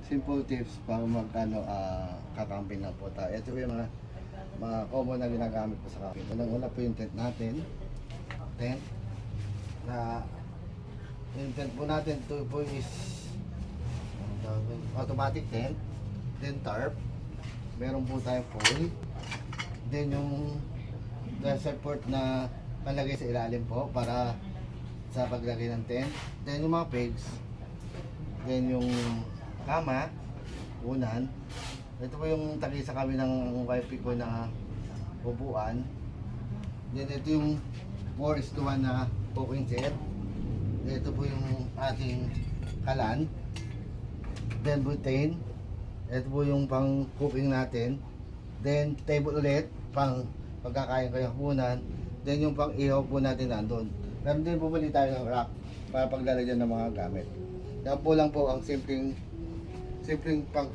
simple tips para kakamping lang po tayo. Ito po yung mga common na ginagamit po sa camping. Unang-una po yung tent natin. Tent na yung tent po natin, ito po is automatic tent. Then tarp. Meron po tayong pole. Then yung support na palagay sa ilalim po para sa paglagay ng tent. Then yung mga pegs. Then yung kama, unan. Ito po yung tagisa kami ng wifi ko na upuan. Then ito yung 4:1 na cooking set. Ito po yung ating kalan. Then butane. Ito po yung pang cooking natin. Then table ulit, pang pagkakain kayo hapunan. Then yung pang ihaw po natin nandun. Meron din bumili tayo ng rack para paglalagyan ng mga gamit. Yan po lang po ang simpleng pang